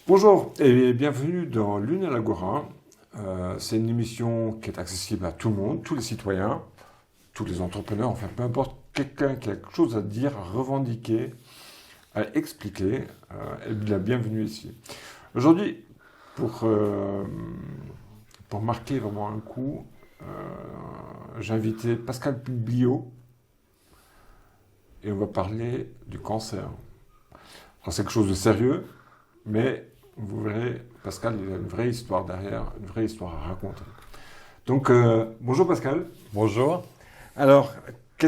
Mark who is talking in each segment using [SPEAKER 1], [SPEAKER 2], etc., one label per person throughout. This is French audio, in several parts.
[SPEAKER 1] Bonjour et bienvenue dans Lune à l'Agora. C'est une émission qui est accessible à tout le monde, tous les citoyens, tous les entrepreneurs, enfin peu importe, quelqu'un qui a quelque chose à dire, à revendiquer, à expliquer, est la bienvenue ici. Aujourd'hui, pour, euh, pour marquer vraiment un coup, j'ai invité Pascal Bliot et on va parler du cancer. Alors, c'est quelque chose de sérieux, mais vous verrez, Pascal, il a une vraie histoire derrière, une vraie histoire à raconter. Donc, bonjour Pascal.
[SPEAKER 2] Bonjour.
[SPEAKER 1] Alors, qui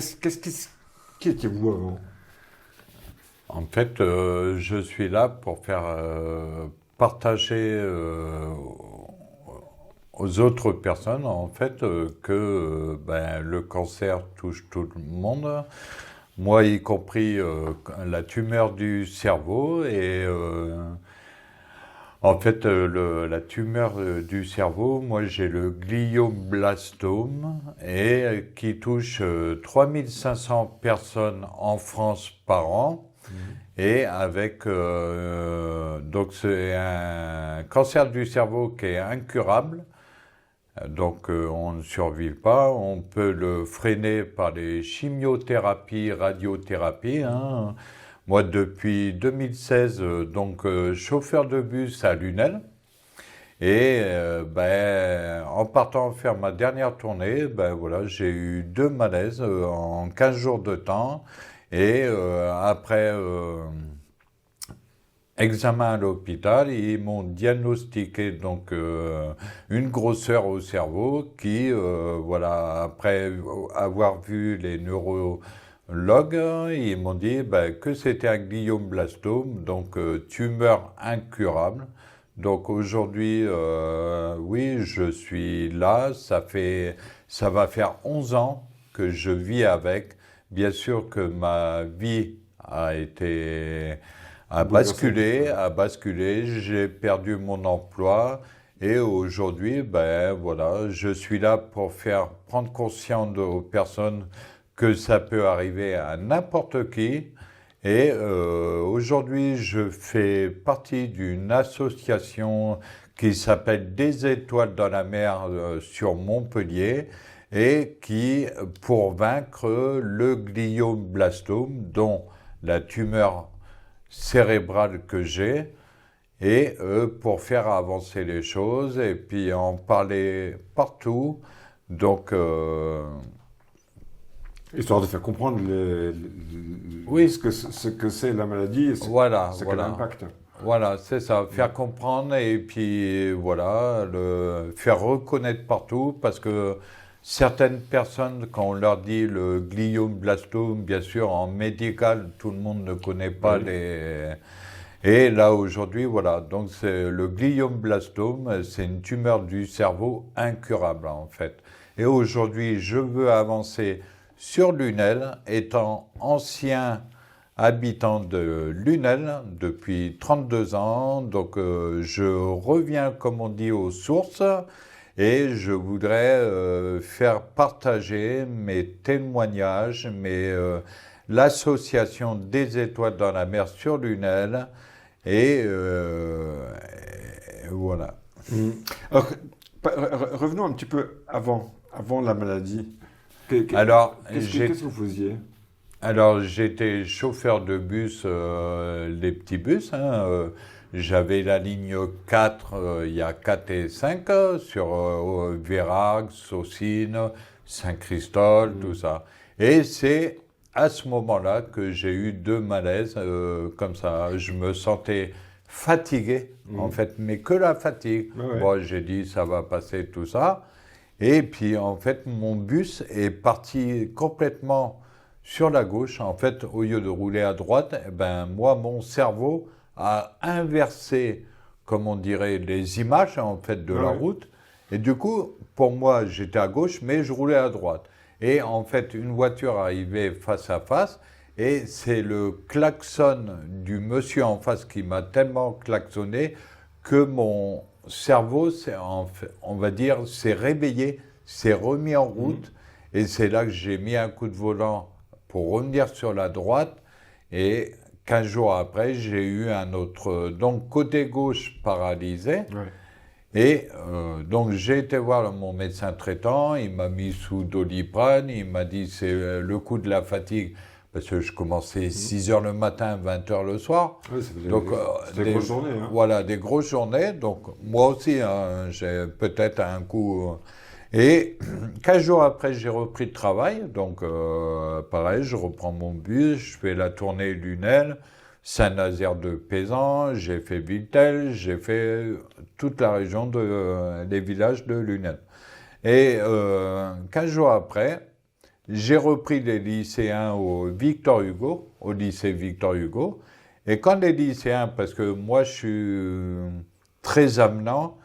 [SPEAKER 1] étiez-vous avant?
[SPEAKER 2] En fait, je suis là pour faire partager aux autres personnes, en fait, que le cancer touche tout le monde, moi y compris la tumeur du cerveau. Et en fait, la tumeur du cerveau, moi j'ai le glioblastome et qui touche 3500 personnes en France par an. Et avec donc c'est un cancer du cerveau qui est incurable, donc on ne survit pas. On peut le freiner par les chimiothérapies, radiothérapies, hein. Moi depuis 2016, chauffeur de bus à Lunel. Et en partant faire ma dernière tournée, j'ai eu 2 malaises en 15 jours de temps. Et après examen à l'hôpital, ils m'ont diagnostiqué donc une grosseur au cerveau qui, après avoir vu les neurologues, ils m'ont dit que c'était un glioblastome, donc tumeur incurable. Donc aujourd'hui, oui, je suis là. Ça va faire 11 ans que je vis avec. Bien sûr que ma vie a basculé. J'ai perdu mon emploi et aujourd'hui, je suis là pour faire prendre conscience aux personnes que ça peut arriver à n'importe qui. Et aujourd'hui, je fais partie d'une association qui s'appelle Des Étoiles dans la mer sur Montpellier et qui, pour vaincre le glioblastome, dont la tumeur cérébrale que j'ai, et pour faire avancer les choses et puis en parler partout. Donc,
[SPEAKER 1] Histoire de faire comprendre
[SPEAKER 2] oui,
[SPEAKER 1] ce que c'est la maladie et
[SPEAKER 2] voilà,
[SPEAKER 1] ce qu'elle
[SPEAKER 2] voilà.
[SPEAKER 1] impacte.
[SPEAKER 2] Voilà, c'est ça, faire comprendre et puis voilà, le faire reconnaître partout parce que certaines personnes, quand on leur dit le glioblastome, bien sûr, en médical, tout le monde ne connaît pas
[SPEAKER 1] Oui.
[SPEAKER 2] les... Et là, aujourd'hui, voilà, donc c'est le glioblastome, c'est une tumeur du cerveau incurable, en fait. Et aujourd'hui, je veux avancer sur Lunel, étant ancien habitant de Lunel depuis 32 ans. Donc je reviens, comme on dit, aux sources et je voudrais faire partager mes témoignages, l'association des étoiles dans la mer sur Lunel et voilà.
[SPEAKER 1] Alors, revenons un petit peu avant la maladie.
[SPEAKER 2] Alors,
[SPEAKER 1] Qu'est-ce que vous faisiez?
[SPEAKER 2] Alors, j'étais chauffeur de bus, les petits bus, hein. J'avais la ligne 4, il y a 4 et 5, sur Vérac, Saucines, Saint-Christol, tout ça. Et c'est à ce moment-là que j'ai eu 2 malaises, comme ça. Je me sentais fatigué, en fait, mais que la fatigue.
[SPEAKER 1] Ouais.
[SPEAKER 2] Bon, j'ai dit, ça va passer, tout ça. Et puis, en fait, mon bus est parti complètement sur la gauche. En fait, au lieu de rouler à droite, moi, mon cerveau a inversé, comme on dirait, les images, en fait, de la route. Et du coup, pour moi, j'étais à gauche, mais je roulais à droite. Et en fait, une voiture arrivait face à face, et c'est le klaxon du monsieur en face qui m'a tellement klaxonné que mon cerveau, on va dire, s'est réveillé, s'est remis en route. Et c'est là que j'ai mis un coup de volant pour revenir sur la droite. Et 15 jours après, j'ai eu un autre, donc côté gauche paralysé.
[SPEAKER 1] Ouais.
[SPEAKER 2] Et donc j'ai été voir mon médecin traitant, il m'a mis sous Doliprane, il m'a dit c'est le coup de la fatigue, parce que je commençais 6 heures le matin, 20 heures le soir.
[SPEAKER 1] Ouais, ça faisait
[SPEAKER 2] Donc
[SPEAKER 1] des grosses journées. Hein.
[SPEAKER 2] voilà, des grosses journées. Donc moi aussi, hein, j'ai peut-être un coup. Et 15 jours après, j'ai repris le travail. Donc pareil, je reprends mon bus, je fais la tournée Lunel, Saint-Nazaire de Pézan, j'ai fait Vittel, j'ai fait toute la région des villages de Lunel. Et 15 jours après, j'ai repris les lycéens au Victor Hugo, au lycée Victor Hugo. Et quand les lycéens, parce que moi je suis très amenant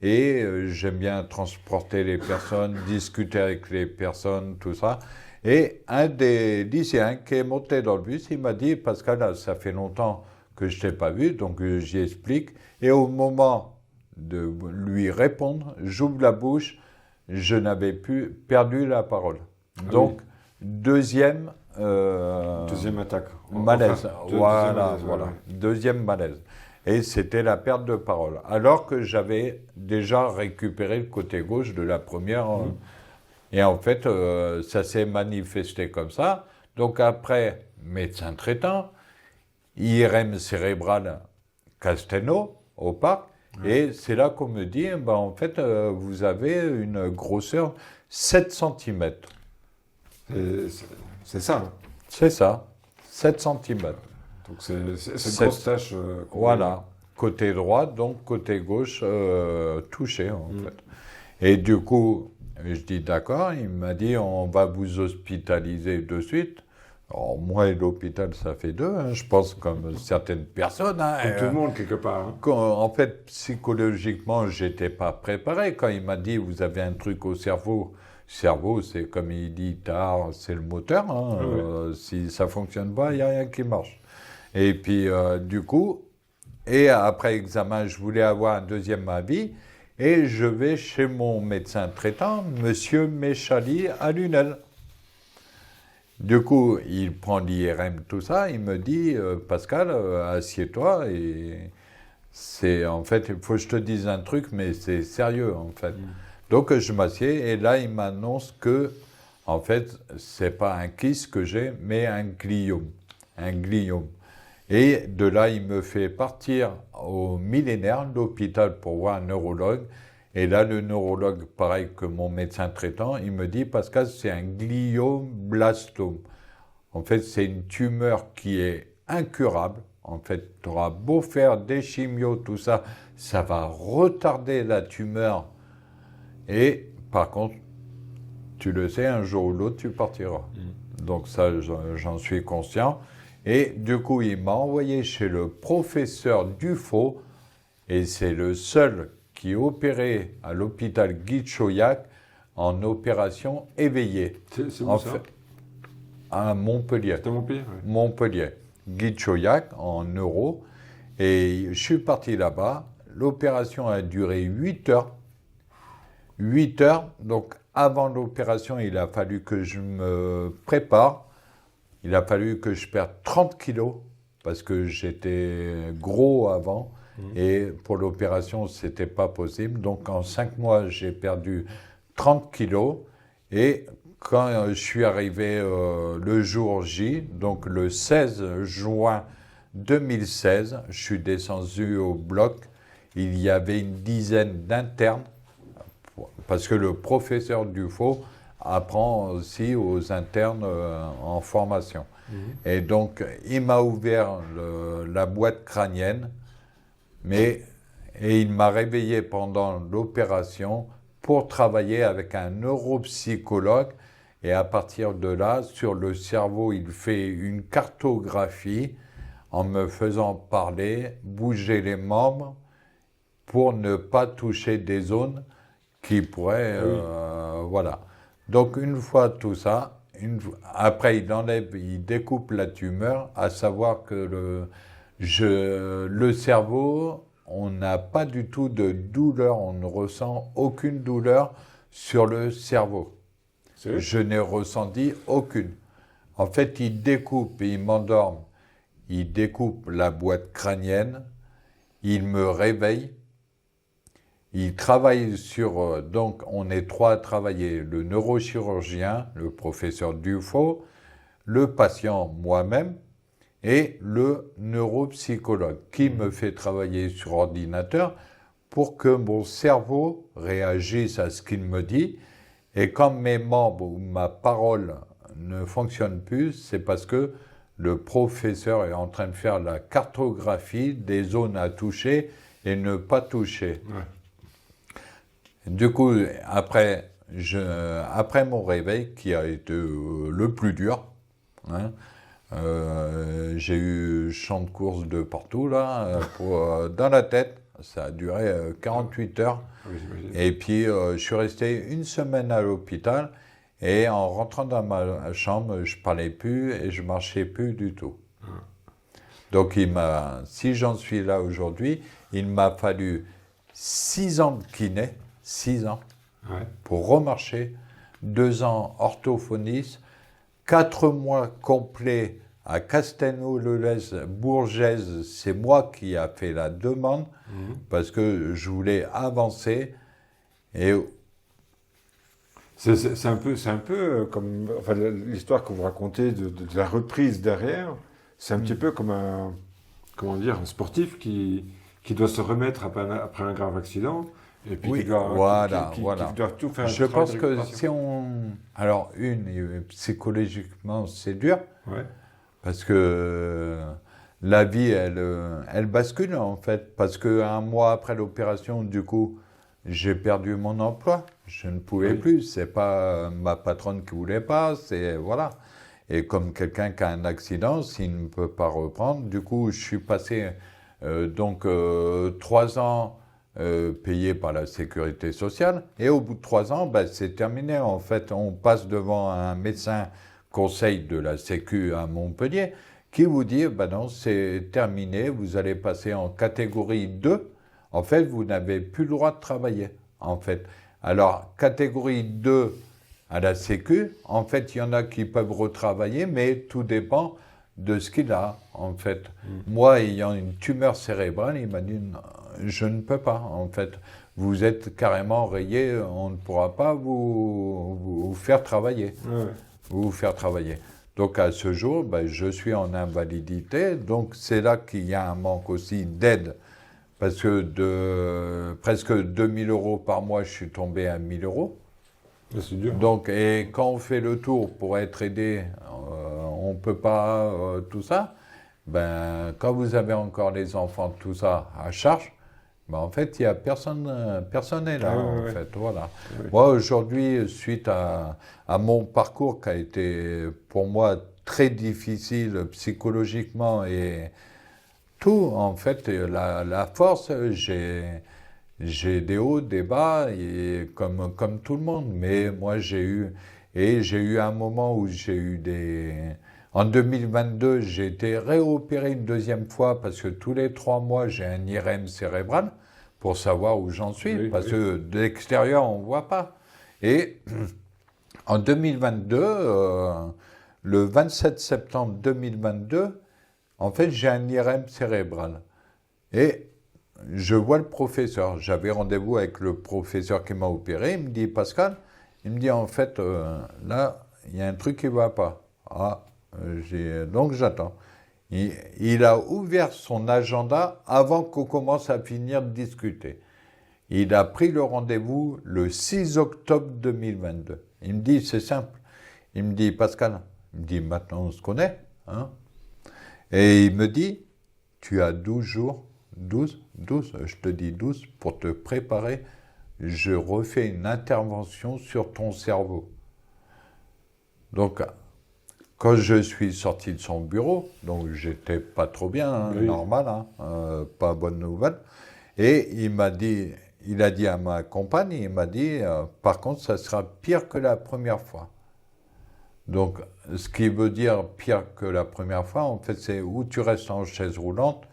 [SPEAKER 2] et j'aime bien transporter les personnes, discuter avec les personnes, tout ça. Et un des lycéens qui est monté dans le bus, il m'a dit, Pascal, là, ça fait longtemps que je ne t'ai pas vu, donc j'y explique. Et au moment de lui répondre, j'ouvre la bouche, je n'avais plus perdu la parole. Donc, deuxième
[SPEAKER 1] attaque.
[SPEAKER 2] malaise. Voilà,
[SPEAKER 1] malaise,
[SPEAKER 2] voilà.
[SPEAKER 1] Ouais.
[SPEAKER 2] Deuxième malaise. Et c'était la perte de parole. Alors que j'avais déjà récupéré le côté gauche de la première. Et en fait, ça s'est manifesté comme ça. Donc après, médecin traitant, IRM cérébral Castelnau, au parc. Et c'est là qu'on me dit, ben, en fait, vous avez une grosseur 7 cm.
[SPEAKER 1] C'est ça. Hein.
[SPEAKER 2] C'est ça, 7 cm.
[SPEAKER 1] Donc c'est une grosse tâche.
[SPEAKER 2] Voilà, côté droit, donc côté gauche touché en fait. Et du coup, je dis d'accord, il m'a dit on va vous hospitaliser de suite. Alors, moi et l'hôpital, ça fait deux, hein, je pense, comme certaines personnes. Hein,
[SPEAKER 1] comme tout le monde, quelque part. Hein.
[SPEAKER 2] En fait, psychologiquement, j'étais pas préparé. Quand il m'a dit vous avez un truc au cerveau, cerveau, c'est comme il dit tard, c'est le moteur. Hein, si ça fonctionne pas, il n'y a rien qui marche. Et puis, du coup, et après examen, je voulais avoir un deuxième avis. Et je vais chez mon médecin traitant, Monsieur Méchali, à Lunel. Du coup, il prend l'IRM, tout ça, il me dit, Pascal, assieds-toi, et c'est, en fait, il faut que je te dise un truc, mais c'est sérieux, en fait. Donc, je m'assieds, et là, il m'annonce que, en fait, c'est pas un kyste que j'ai, mais un gliome. Un gliome. Et de là, il me fait partir au Millénaire, l'hôpital, pour voir un neurologue. Et là, le neurologue, pareil que mon médecin traitant, il me dit, Pascal, c'est un glioblastome. En fait, c'est une tumeur qui est incurable. En fait, tu auras beau faire des chimios, tout ça, ça va retarder la tumeur. Et par contre, tu le sais, un jour ou l'autre, tu partiras. Donc ça, j'en suis conscient. Et du coup, il m'a envoyé chez le professeur Dufaux, et c'est le seul qui opérait à l'hôpital Guy Chauliac en opération éveillée.
[SPEAKER 1] C'est où ça
[SPEAKER 2] à Montpellier.
[SPEAKER 1] C'est à Montpellier,
[SPEAKER 2] Montpellier. Guy Chauliac en euro. Et je suis parti là-bas. L'opération a duré 8 heures. 8 heures. Donc avant l'opération, il a fallu que je me prépare. Il a fallu que je perde 30 kilos parce que j'étais gros avant. Et pour l'opération, ce n'était pas possible. Donc, en 5 mois, j'ai perdu 30 kilos. Et quand je suis arrivé le jour J, donc le 16 juin 2016, je suis descendu au bloc. Il y avait une dizaine d'internes, parce que le professeur Dufaux apprend aussi aux internes en formation. Et donc, il m'a ouvert la boîte crânienne. Et il m'a réveillé pendant l'opération pour travailler avec un neuropsychologue. Et à partir de là, sur le cerveau, il fait une cartographie en me faisant parler, bouger les membres pour ne pas toucher des zones qui pourraient... voilà. Donc une fois tout ça, après il découpe la tumeur, à savoir que le cerveau, on n'a pas du tout de douleur, on ne ressent aucune douleur sur le cerveau. Je n'ai ressenti aucune. En fait, il découpe et il m'endorme. il découpe la boîte crânienne, il me réveille, il travaille sur... donc, on est trois à travailler, le neurochirurgien, le professeur Dufaux, le patient, moi-même, et le neuropsychologue, qui me fait travailler sur ordinateur pour que mon cerveau réagisse à ce qu'il me dit. Et quand mes membres ou ma parole ne fonctionnent plus, c'est parce que le professeur est en train de faire la cartographie des zones à toucher et ne pas toucher.
[SPEAKER 1] Ouais.
[SPEAKER 2] Du coup, après mon réveil, qui a été le plus dur, hein, j'ai eu champ de course de partout, là, dans la tête. Ça a duré 48 heures.
[SPEAKER 1] Oui, j'imagine.
[SPEAKER 2] Et puis, je suis resté une semaine à l'hôpital. Et en rentrant dans ma chambre, je parlais plus et je marchais plus du tout. Donc, si j'en suis là aujourd'hui, il m'a fallu 6 ans de kiné, 6 ans,
[SPEAKER 1] Ouais.
[SPEAKER 2] pour remarcher, 2 ans orthophoniste, 4 mois complets à Castelnau-le-Lez, Bourgès. C'est moi qui a fait la demande parce que je voulais avancer. Et
[SPEAKER 1] C'est un peu comme enfin, l'histoire que vous racontez de la reprise derrière. C'est un petit peu comme comment dire, un sportif qui doit se remettre après un grave accident. Et puis
[SPEAKER 2] oui,
[SPEAKER 1] qui doit,
[SPEAKER 2] voilà.
[SPEAKER 1] qui doit tout faire.
[SPEAKER 2] Je
[SPEAKER 1] un travail
[SPEAKER 2] pense
[SPEAKER 1] de
[SPEAKER 2] que
[SPEAKER 1] récupération.
[SPEAKER 2] si on... Alors, psychologiquement, c'est dur.
[SPEAKER 1] Ouais.
[SPEAKER 2] Parce que la vie, elle bascule en fait. Parce qu'un mois après l'opération, du coup, j'ai perdu mon emploi. Je ne pouvais
[SPEAKER 1] Oui.
[SPEAKER 2] plus. C'est pas ma patronne qui voulait pas. C'est voilà. Et comme quelqu'un qui a un accident, s'il ne peut pas reprendre, du coup, je suis passé 3 ans payé par la sécurité sociale. Et au bout de 3 ans, c'est terminé. En fait, on passe devant un médecin conseil de la Sécu à Montpellier, qui vous dit, non, c'est terminé, vous allez passer en catégorie 2. En fait, vous n'avez plus le droit de travailler, en fait. Alors, catégorie 2 à la Sécu, en fait, il y en a qui peuvent retravailler, mais tout dépend de ce qu'il a, en fait. Moi, ayant une tumeur cérébrale, il m'a dit, non, je ne peux pas, en fait. Vous êtes carrément rayé, on ne pourra pas vous faire travailler.
[SPEAKER 1] Ouais.
[SPEAKER 2] Vous faire travailler. Donc à ce jour, je suis en invalidité, donc c'est là qu'il y a un manque aussi d'aide, parce que de presque 2000 € par mois, je suis tombé à 1000 €.
[SPEAKER 1] C'est dur.
[SPEAKER 2] Donc, et quand on fait le tour pour être aidé, on ne peut pas tout ça. Quand vous avez encore les enfants, tout ça à charge, en fait, il n'y a personne n'est là, en fait, voilà.
[SPEAKER 1] Oui.
[SPEAKER 2] Moi, aujourd'hui, suite à mon parcours qui a été, pour moi, très difficile psychologiquement et tout, en fait, la force, j'ai des hauts, des bas, et comme tout le monde, mais moi, j'ai eu un moment où j'ai eu En 2022, j'ai été réopéré une deuxième fois parce que tous les 3 mois, j'ai un IRM cérébral pour savoir où j'en suis,
[SPEAKER 1] Oui,
[SPEAKER 2] parce
[SPEAKER 1] oui.
[SPEAKER 2] que de l'extérieur, on ne voit pas. Et en 2022, le 27 septembre 2022, en fait, j'ai un IRM cérébral. Et je vois le professeur. J'avais rendez-vous avec le professeur qui m'a opéré. Il me dit, Pascal, il me dit, en fait, là, il y a un truc qui ne va pas. Donc j'attends. Il a ouvert son agenda avant qu'on commence à finir de discuter. Il a pris le rendez-vous le 6 octobre 2022. Il me dit, c'est simple. Il me dit, Pascal, il me dit, maintenant on se connaît. Hein? Et il me dit, tu as 12 jours, 12, je te dis 12, pour te préparer. Je refais une intervention sur ton cerveau. Donc, quand je suis sorti de son bureau, donc j'étais pas trop bien,
[SPEAKER 1] Oui.
[SPEAKER 2] normal, pas bonne nouvelle, et il a dit à ma compagne, il m'a dit, par contre, ça sera pire que la première fois. Donc, ce qui veut dire pire que la première fois, en fait, c'est où tu restes en chaise roulante,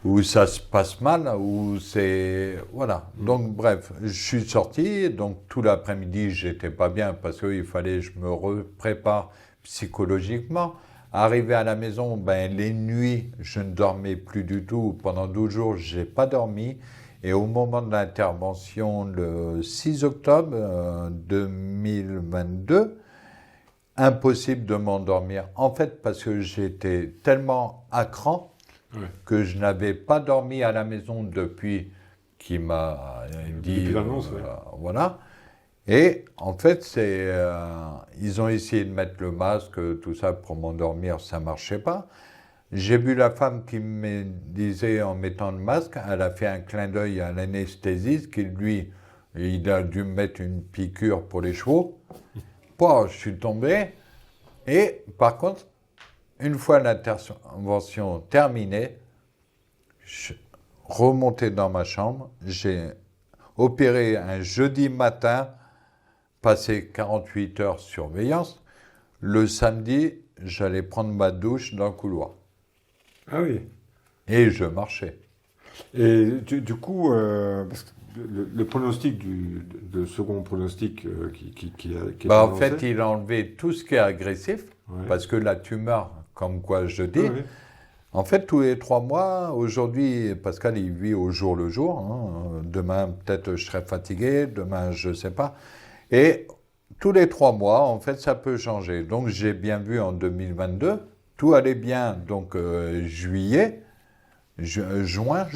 [SPEAKER 2] où ça se passe mal, où c'est... Voilà. Donc, bref, je suis sorti, donc tout l'après-midi, j'étais pas bien parce qu'il fallait que je me prépare psychologiquement. Arrivé à la maison, ben, les nuits, je ne dormais plus du tout. Pendant 12 jours, je n'ai pas dormi. Et au moment de l'intervention, le 6 octobre 2022, impossible de m'endormir. En fait, parce que j'étais tellement à cran que je n'avais pas dormi à la maison depuis qu'il m'a dit...
[SPEAKER 1] Depuis l'annonce,
[SPEAKER 2] voilà. Et en fait, ils ont essayé de mettre le masque, tout ça, pour m'endormir, ça ne marchait pas. J'ai vu la femme qui me disait, en mettant le masque, elle a fait un clin d'œil à l'anesthésiste qui, lui, il a dû me mettre une piqûre pour les chevaux. Bon, je suis tombé. Et par contre, une fois l'intervention terminée, je remontais dans ma chambre. J'ai opéré un jeudi matin, passé 48 heures surveillance. Le samedi, j'allais prendre ma douche dans le couloir.
[SPEAKER 1] Ah oui.
[SPEAKER 2] Et je marchais.
[SPEAKER 1] Et du coup, parce que le pronostic le second pronostic qui est
[SPEAKER 2] En
[SPEAKER 1] annoncé,
[SPEAKER 2] fait, il a enlevé tout ce qui est agressif, parce que la tumeur, comme quoi je dis, en fait, tous les 3 mois, aujourd'hui, Pascal, il vit au jour le jour. Hein. Demain, peut-être, je serai fatigué. Demain, je ne sais pas. Et tous les 3 mois, en fait, ça peut changer. Donc, j'ai bien vu en 2022, tout allait bien. Donc, juillet, juin,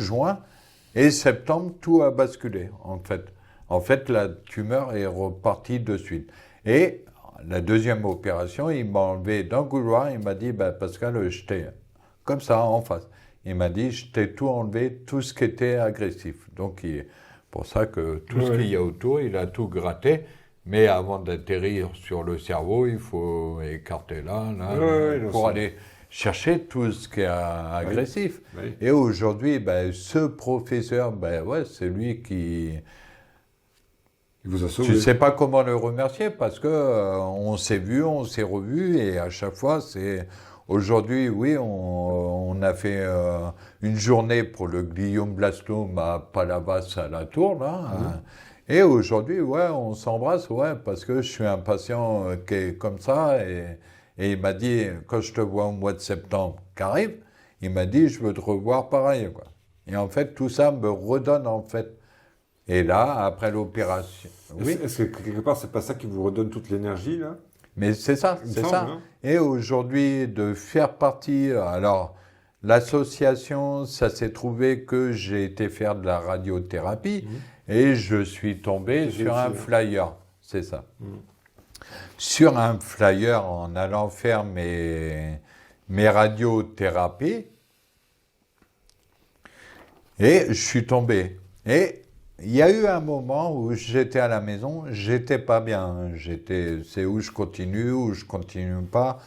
[SPEAKER 2] et septembre, tout a basculé, en fait. En fait, la tumeur est repartie de suite. Et la deuxième opération, il m'a enlevé dans le couloir. Il m'a dit, Pascal, je t'ai... Comme ça, en face. Il m'a dit, je t'ai tout enlevé, tout ce qui était agressif. Donc, pour ça que tout ce qu'il y a autour, il a tout gratté. Mais avant d'atterrir sur le cerveau, il faut écarter là, pour aller chercher tout ce qui est agressif.
[SPEAKER 1] Oui.
[SPEAKER 2] Et aujourd'hui, ce professeur, c'est lui qui...
[SPEAKER 1] Il vous a sauvé.
[SPEAKER 2] Je ne sais pas comment le remercier parce que on s'est vu, on s'est revu et à chaque fois, c'est... Aujourd'hui, oui, on a fait une journée pour le glioblastome à Palavas à la Tour, là. Et aujourd'hui, on s'embrasse, parce que je suis un patient qui est comme ça. Et il m'a dit, quand je te vois au mois de septembre qu'arrive, il m'a dit, je veux te revoir pareil, quoi. Et en fait, tout ça me redonne, en fait. Et là, après l'opération... Oui.
[SPEAKER 1] Est-ce que quelque part, c'est pas ça qui vous redonne toute l'énergie, là?
[SPEAKER 2] Mais c'est ça, c'est ça.
[SPEAKER 1] Hein.
[SPEAKER 2] Et aujourd'hui, de faire partie... Alors, l'association, ça s'est trouvé que j'ai été faire de la radiothérapie et je suis tombé sur un flyer. C'est ça. Sur un flyer, en allant faire mes radiothérapies, et je suis tombé. Et il y a eu un moment où j'étais à la maison, j'étais pas bien. C'est où je continue pas.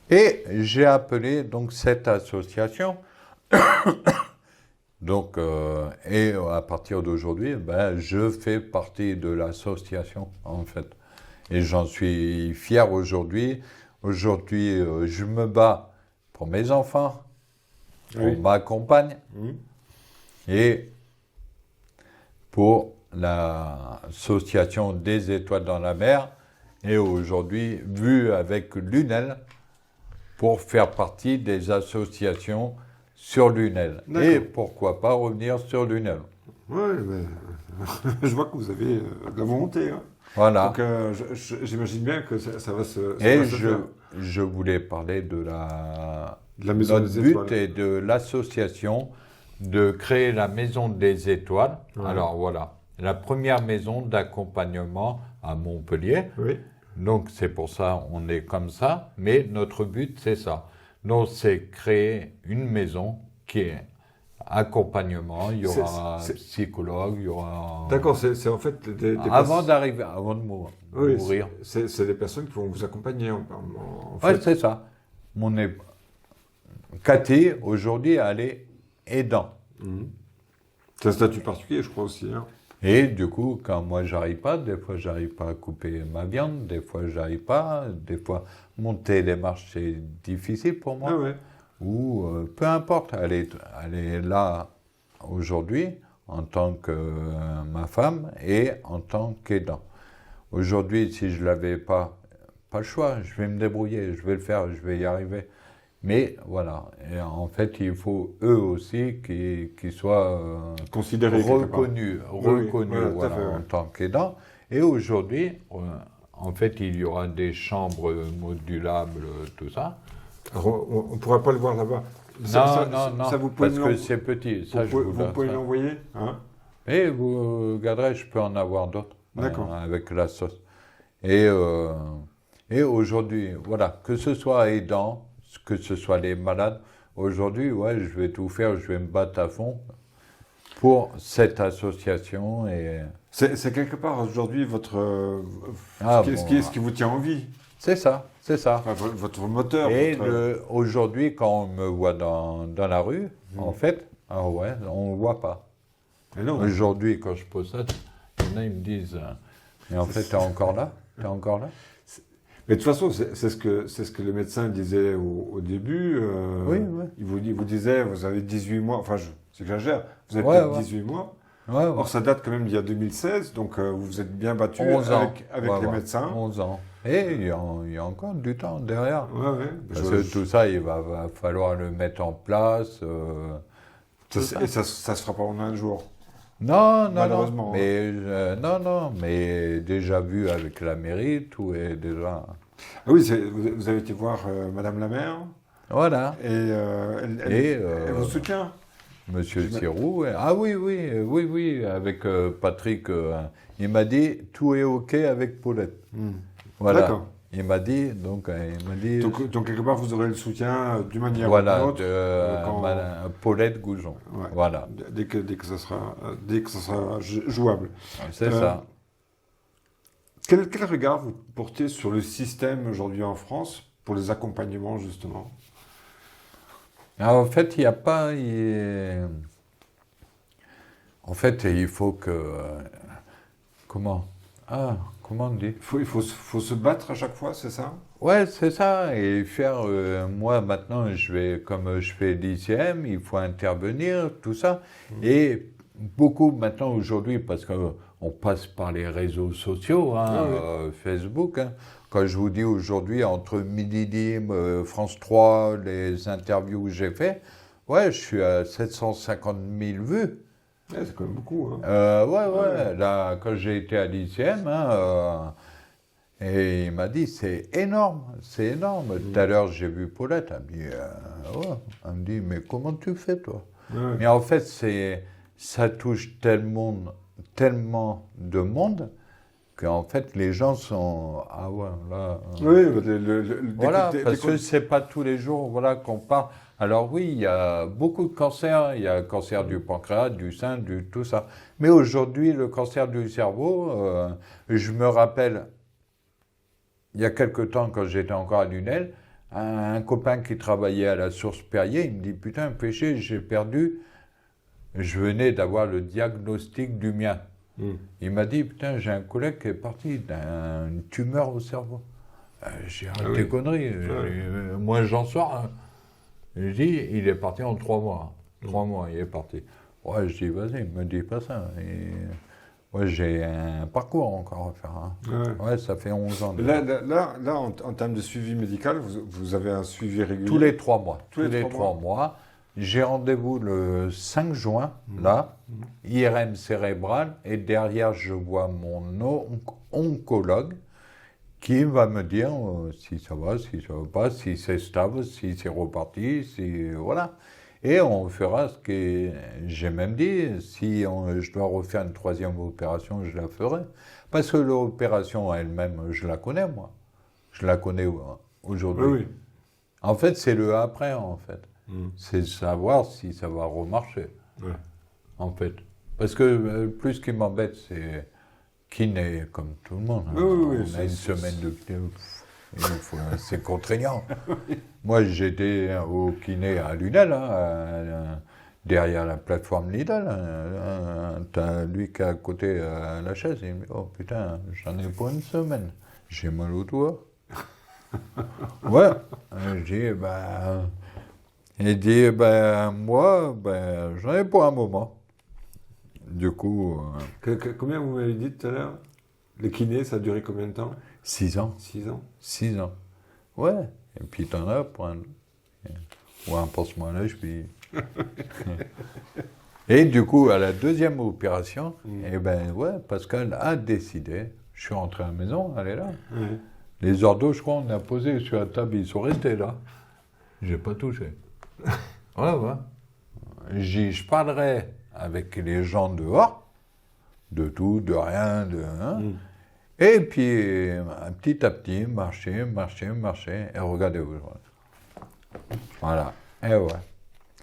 [SPEAKER 2] Et j'ai appelé donc cette association. Donc, et à partir d'aujourd'hui, je fais partie de l'association, en fait. Et j'en suis fier aujourd'hui. Aujourd'hui, je me bats pour mes enfants, pour ma compagne, et pour l'association des étoiles dans la mer. Et aujourd'hui, vu avec l'UNEL, pour faire partie des associations sur l'UNEL. Et pourquoi pas revenir sur l'UNEL.
[SPEAKER 1] Oui, mais je vois que vous avez de la volonté. Hein.
[SPEAKER 2] Voilà.
[SPEAKER 1] Donc j'imagine bien que ça va se
[SPEAKER 2] Et
[SPEAKER 1] faire.
[SPEAKER 2] je voulais parler de la
[SPEAKER 1] Maison
[SPEAKER 2] notre
[SPEAKER 1] des
[SPEAKER 2] but
[SPEAKER 1] étoiles.
[SPEAKER 2] est de l'association de créer la Maison des Étoiles. Alors voilà, la première maison d'accompagnement à Montpellier.
[SPEAKER 1] Oui.
[SPEAKER 2] Donc c'est pour ça on est comme ça, mais notre but c'est ça. Donc c'est créer une maison qui est accompagnement, il y aura un psychologue, il y aura...
[SPEAKER 1] D'accord, c'est en fait des
[SPEAKER 2] avant de mourir.
[SPEAKER 1] C'est des personnes qui vont vous accompagner en
[SPEAKER 2] fait. Oui, c'est ça. Cathy, aujourd'hui, elle est aidant.
[SPEAKER 1] C'est un statut particulier, je crois aussi. Hein.
[SPEAKER 2] Et du coup, quand moi j'arrive pas, des fois j'arrive pas à couper ma viande, des fois j'arrive pas, des fois monter les marches c'est difficile pour moi. Ou peu importe, elle est là aujourd'hui en tant que ma femme et en tant qu'aidant. Aujourd'hui, si je l'avais pas pas le choix, je vais me débrouiller, je vais le faire, je vais y arriver. Mais voilà, et en fait, il faut eux aussi qu'ils soient
[SPEAKER 1] Considéré
[SPEAKER 2] reconnus,
[SPEAKER 1] Oui, voilà, tout à
[SPEAKER 2] voilà,
[SPEAKER 1] fait, ouais.
[SPEAKER 2] en tant qu'aidants. Et aujourd'hui, en fait, il y aura des chambres modulables, tout ça.
[SPEAKER 1] Alors, on ne pourra pas le voir là-bas.
[SPEAKER 2] Non,
[SPEAKER 1] Ça, vous pouvez
[SPEAKER 2] parce
[SPEAKER 1] me
[SPEAKER 2] que
[SPEAKER 1] l'en-
[SPEAKER 2] c'est petit. Ça,
[SPEAKER 1] vous pouvez l'envoyer, hein?
[SPEAKER 2] Et vous regarderez, je peux en avoir d'autres.
[SPEAKER 1] D'accord.
[SPEAKER 2] Avec la sauce. Et, et aujourd'hui, voilà, que ce soit aidant, que ce soit les malades, aujourd'hui, ouais, je vais tout faire, je vais me battre à fond pour cette association. Et
[SPEAKER 1] C'est quelque part aujourd'hui votre ce qui vous tient en vie,
[SPEAKER 2] c'est ça, c'est ça.
[SPEAKER 1] enfin, votre moteur.
[SPEAKER 2] Et
[SPEAKER 1] votre-
[SPEAKER 2] aujourd'hui, quand on me voit dans la rue, en fait, ah ouais, on ne voit pas.
[SPEAKER 1] Mais non.
[SPEAKER 2] Aujourd'hui, quand je pose ça, il y en a, ils me disent, mais en fait, t'es encore là? T'es encore là?
[SPEAKER 1] Mais de toute façon, c'est ce que le médecin disait au début.
[SPEAKER 2] Oui, oui.
[SPEAKER 1] Il vous disait, vous avez 18 mois, enfin, j'exagère, vous avez
[SPEAKER 2] Ouais,
[SPEAKER 1] peut-être
[SPEAKER 2] ouais.
[SPEAKER 1] 18 mois.
[SPEAKER 2] Ouais, ouais.
[SPEAKER 1] Or, ça date quand même d'il y a 2016, donc vous vous êtes bien battu
[SPEAKER 2] 11 ans.
[SPEAKER 1] avec
[SPEAKER 2] Ouais,
[SPEAKER 1] les
[SPEAKER 2] ouais.
[SPEAKER 1] médecins.
[SPEAKER 2] 11 ans. Et il y a encore du temps derrière.
[SPEAKER 1] Ouais, ouais.
[SPEAKER 2] Parce que tout ça, il va falloir le mettre en place. Tout ça.
[SPEAKER 1] Et ça se fera pas en un jour.
[SPEAKER 2] Non,
[SPEAKER 1] Malheureusement,
[SPEAKER 2] non. Mais, mais déjà vu avec la mairie, tout est déjà.
[SPEAKER 1] Ah oui, vous avez été voir Madame la maire,
[SPEAKER 2] Voilà.
[SPEAKER 1] et
[SPEAKER 2] Et
[SPEAKER 1] elle vous soutient.
[SPEAKER 2] Monsieur Thirou. Ah oui, oui, avec Patrick, il m'a dit tout est OK avec Paulette. Voilà.
[SPEAKER 1] D'accord.
[SPEAKER 2] Il m'a dit, donc il m'a dit.
[SPEAKER 1] Donc, quelque part, vous aurez le soutien d'une manière
[SPEAKER 2] Voilà,
[SPEAKER 1] ou d'une autre.
[SPEAKER 2] de Paulette Goujon.
[SPEAKER 1] Ouais.
[SPEAKER 2] Voilà.
[SPEAKER 1] Dès que ça sera jouable.
[SPEAKER 2] C'est ça.
[SPEAKER 1] Quel regard vous portez sur le système aujourd'hui en France pour les accompagnements, justement?
[SPEAKER 2] Alors, en fait, il n'y a pas. En fait, il faut que. Comment on dit?
[SPEAKER 1] Il faut se battre à chaque fois, c'est ça?
[SPEAKER 2] Ouais, c'est ça. Et faire. Moi, maintenant, comme je fais l'ICM, il faut intervenir, tout ça. Et beaucoup maintenant, aujourd'hui, parce qu'on passe par les réseaux sociaux, hein, Facebook. Hein. Quand je vous dis aujourd'hui, entre Midi Libre, France 3, les interviews que j'ai fait, ouais, je suis à 750 000 vues.
[SPEAKER 1] Ouais, c'est quand même beaucoup. Hein.
[SPEAKER 2] Ouais. Là, quand j'ai été à l'ICM, et il m'a dit, c'est énorme, c'est énorme. Tout à l'heure, j'ai vu Paulette, elle me dit, mais comment tu fais, toi?
[SPEAKER 1] Ouais.
[SPEAKER 2] Mais en fait, ça touche tellement de monde qu'en fait, les gens sont... Ah ouais, là...
[SPEAKER 1] Oui,
[SPEAKER 2] Voilà, parce que c'est pas tous les jours, voilà, qu'on parle. Alors oui, il y a beaucoup de cancers. Il y a le cancer du pancréas, du sein, tout ça. Mais aujourd'hui, le cancer du cerveau, je me rappelle, il y a quelque temps, quand j'étais encore à Lunel, un copain qui travaillait à la Source Perrier, il me dit, putain, péché, j'ai perdu. Je venais d'avoir le diagnostic du mien. Il m'a dit, putain, j'ai un collègue qui est parti d'une tumeur au cerveau. J'ai arrêté tes conneries. Moi, j'en sors. Hein. Je dis, il est parti en 3 mois. 3 mois, il est parti. Ouais, je dis, vas-y, me dis pas ça. Et moi, j'ai un parcours encore à faire. Hein. Ouais, ça fait 11 ans.
[SPEAKER 1] Là en termes de suivi médical, vous avez un suivi régulier?
[SPEAKER 2] Tous les 3 mois.
[SPEAKER 1] Tous les
[SPEAKER 2] 3 mois. J'ai rendez-vous le 5 juin, là, IRM cérébral, et derrière, je vois mon oncologue qui va me dire si ça va pas, si c'est stable, si c'est reparti, voilà. Et on fera ce que j'ai même dit, si je dois refaire une 3e opération, je la ferai. Parce que l'opération elle-même, je la connais, moi. Je la connais aujourd'hui.
[SPEAKER 1] Oui.
[SPEAKER 2] En fait, c'est le après, en fait. C'est de savoir si ça va remarcher, en fait. Parce que plus ce qui m'embête, c'est kiné, comme tout le monde. Hein.
[SPEAKER 1] Oui,
[SPEAKER 2] on a une semaine de kiné, c'est contraignant. Moi, j'étais au kiné à Lunel, derrière la plateforme Lidl. T'as lui qui est à côté à la chaise, il me dit, oh putain, j'en ai pour une semaine. J'ai mal au doigt. Ouais. Je dis, il dit, moi, j'en ai pour un moment. Du coup...
[SPEAKER 1] Combien vous m'avez dit tout à l'heure? Les kinés, ça a duré combien de temps?
[SPEAKER 2] 6 ans.
[SPEAKER 1] 6 ans.
[SPEAKER 2] 6 ans. Ouais. Et puis t'en as pour un... Ou un pansement à l'âge, puis... Et du coup, à la deuxième opération, eh ben ouais, Pascal a décidé. Je suis rentré à la maison, elle est là.
[SPEAKER 1] Ouais.
[SPEAKER 2] Les ordos, je crois, on a posé sur la table, ils sont restés là. J'ai pas touché. Ouais. Je parlerai avec les gens dehors, de tout, de rien, de... Hein. Et puis, petit à petit, marcher, et regardez-vous. Voilà. Et ouais.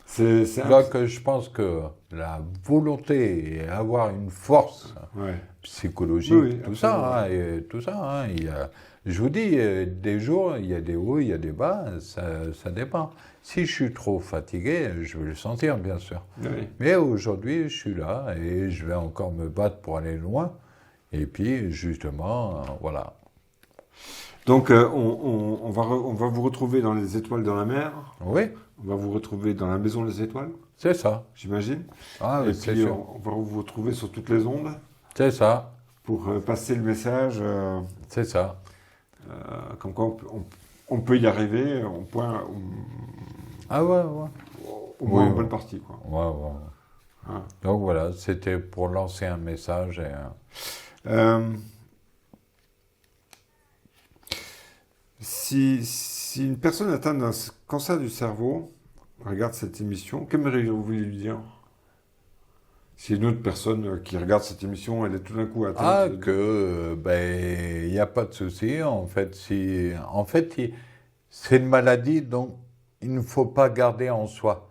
[SPEAKER 1] C'est
[SPEAKER 2] Donc, je pense que la volonté et avoir une force psychologique,
[SPEAKER 1] Oui,
[SPEAKER 2] tout ça, hein, il y a, je vous dis, des jours, il y a des hauts, il y a des bas, ça dépend. Si je suis trop fatigué, je vais le sentir, bien sûr.
[SPEAKER 1] Oui.
[SPEAKER 2] Mais aujourd'hui, je suis là et je vais encore me battre pour aller loin. Et puis, justement, voilà.
[SPEAKER 1] Donc, on va vous retrouver dans les étoiles dans la mer.
[SPEAKER 2] Oui,
[SPEAKER 1] On va vous retrouver dans la maison des étoiles,
[SPEAKER 2] c'est ça.
[SPEAKER 1] j'imagine.
[SPEAKER 2] Ah,
[SPEAKER 1] Et
[SPEAKER 2] c'est
[SPEAKER 1] puis,
[SPEAKER 2] sûr.
[SPEAKER 1] on va vous retrouver sur toutes les ondes
[SPEAKER 2] C'est ça.
[SPEAKER 1] pour passer le message
[SPEAKER 2] C'est ça.
[SPEAKER 1] comme quoi on peut y arriver
[SPEAKER 2] Ah ouais.
[SPEAKER 1] au moins en
[SPEAKER 2] Oui.
[SPEAKER 1] bonne partie, quoi.
[SPEAKER 2] Ouais.
[SPEAKER 1] Ah.
[SPEAKER 2] Donc voilà, c'était pour lancer un message.
[SPEAKER 1] Si une personne atteinte d'un cancer du cerveau regarde cette émission, qu'aimeriez-vous lui dire? Si une autre personne qui regarde cette émission, elle est tout d'un coup atteinte
[SPEAKER 2] Il n'y a pas de souci. En fait, c'est une maladie, donc il ne faut pas garder en soi.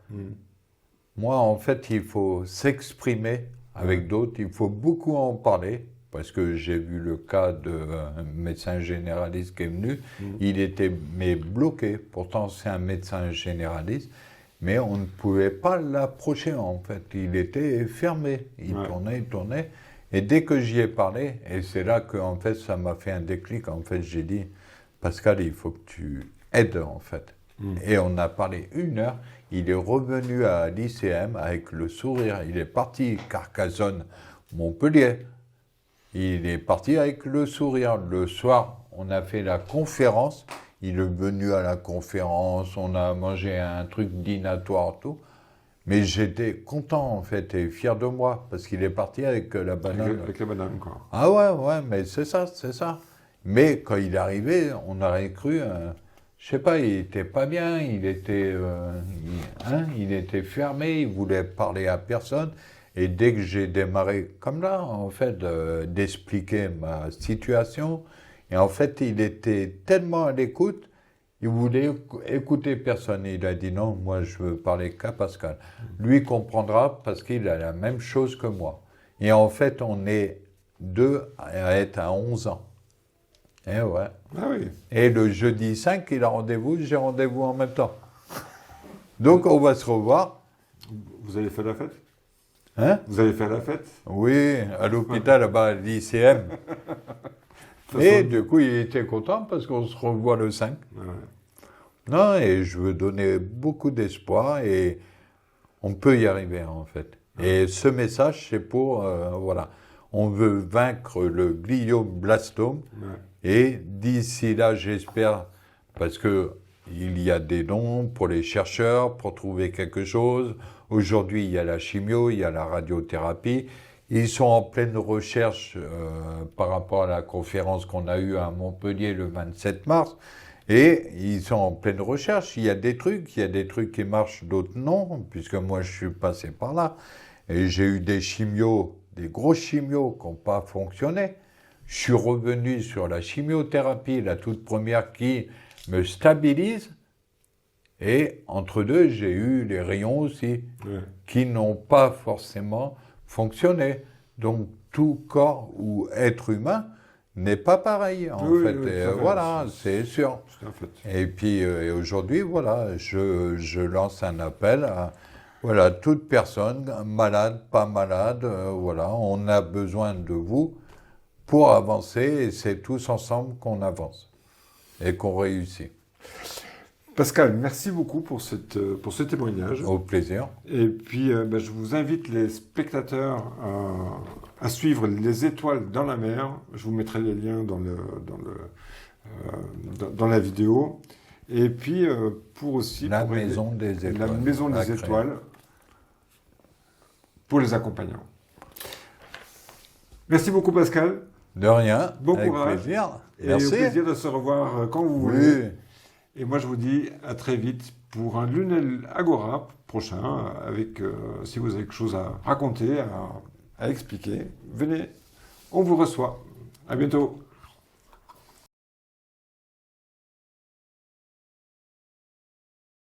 [SPEAKER 2] Moi, en fait, il faut s'exprimer avec d'autres. Il faut beaucoup en parler. Parce que j'ai vu le cas d'un médecin généraliste qui est venu. Il était bloqué. Pourtant, c'est un médecin généraliste. Mais on ne pouvait pas l'approcher, en fait. Il était fermé. Il tournait. Et dès que j'y ai parlé, et c'est là que, en fait, ça m'a fait un déclic. En fait, j'ai dit, Pascal, il faut que tu aides, en fait. Et on a parlé 1 heure. Il est revenu à l'ICM avec le sourire. Il est parti Carcassonne, Montpellier. Il est parti avec le sourire. Le soir, on a fait la conférence. Il est venu à la conférence, on a mangé un truc dînatoire, tout. Mais j'étais content, en fait, et fier de moi, parce qu'il est parti avec la banane.
[SPEAKER 1] avec la banane, quoi.
[SPEAKER 2] Ah ouais, mais c'est ça. Mais quand il est arrivé, on aurait cru, je sais pas, il était pas bien, il était fermé, il voulait parler à personne. Et dès que j'ai démarré, comme là, en fait, d'expliquer ma situation, et en fait, il était tellement à l'écoute, il voulait écouter personne. Et il a dit non, moi, je veux parler qu'à Pascal. Lui comprendra parce qu'il a la même chose que moi. Et en fait, on est 2 à être à 11 ans. Et ouais.
[SPEAKER 1] Ah oui.
[SPEAKER 2] Et le jeudi 5, il a rendez-vous, j'ai rendez-vous en même temps. Donc, on va se revoir.
[SPEAKER 1] Vous allez faire la fête?
[SPEAKER 2] Hein?
[SPEAKER 1] Vous allez faire la fête?
[SPEAKER 2] Oui, à l'hôpital, là-bas, à l'ICM. Et du coup, il était content parce qu'on se revoit le 5.
[SPEAKER 1] Ouais.
[SPEAKER 2] Non, et je veux donner beaucoup d'espoir et on peut y arriver, en fait. Et ce message, c'est pour, voilà, on veut vaincre le glioblastome. Et d'ici là, j'espère, parce que il y a des dons pour les chercheurs, pour trouver quelque chose. Aujourd'hui, il y a la chimio, il y a la radiothérapie. Ils sont en pleine recherche par rapport à la conférence qu'on a eue à Montpellier le 27 mars. Et ils sont en pleine recherche. Il y a des trucs qui marchent, d'autres non, puisque moi, je suis passé par là. Et j'ai eu des chimios, des gros chimios qui n'ont pas fonctionné. Je suis revenu sur la chimiothérapie, la toute première qui me stabilise. Et entre deux, j'ai eu les rayons aussi, qui n'ont pas forcément fonctionné. Donc, tout corps ou être humain n'est pas pareil, en fait. Et voilà, c'est sûr. Et puis, aujourd'hui, voilà, je lance un appel à voilà, toute personne, malade, pas malade, voilà, on a besoin de vous pour avancer et c'est tous ensemble qu'on avance et qu'on réussit.
[SPEAKER 1] Pascal, merci beaucoup pour ce témoignage.
[SPEAKER 2] Au plaisir.
[SPEAKER 1] Et puis, je vous invite les spectateurs à suivre Les Étoiles dans la mer. Je vous mettrai les liens dans la vidéo. Et puis, pour aussi...
[SPEAKER 2] La Maison des Étoiles.
[SPEAKER 1] La Maison des Étoiles pour les accompagnants. Merci beaucoup, Pascal.
[SPEAKER 2] De rien.
[SPEAKER 1] Bon
[SPEAKER 2] avec
[SPEAKER 1] courage.
[SPEAKER 2] Plaisir.
[SPEAKER 1] Et
[SPEAKER 2] Merci.
[SPEAKER 1] au plaisir de se revoir quand vous
[SPEAKER 2] Oui.
[SPEAKER 1] voulez. Et moi, je vous dis à très vite pour un Lunel Agora prochain, avec, si vous avez quelque chose à raconter, à expliquer, venez, on vous reçoit. À bientôt.